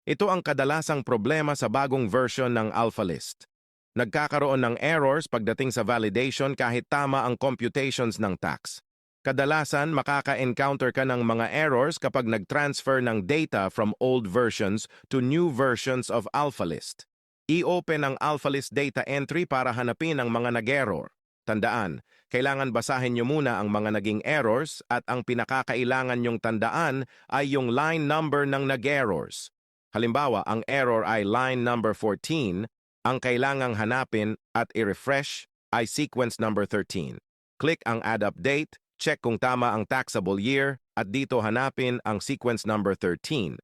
Ito ang kadalasang problema sa bagong version ng AlphaList. Nagkakaroon ng errors pagdating sa validation kahit tama ang computations ng tax. Kadalasan, makaka-encounter ka ng mga errors kapag nag-transfer ng data from old versions to new versions of AlphaList. I-open ang AlphaList data entry para hanapin ang mga nag-error. Tandaan, kailangan basahin nyo muna ang mga naging errors at ang pinakakailangan nyong tandaan ay yung line number ng nag-errors. Halimbawa, ang error ay line number 14, ang kailangang hanapin at i-refresh ay sequence number 13. Click ang Add Update, check kung tama ang taxable year, at dito hanapin ang sequence number 13.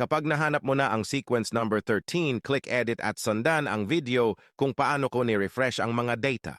Kapag nahanap mo na ang sequence number 13, click Edit at sundan ang video kung paano ko ni-refresh ang mga data.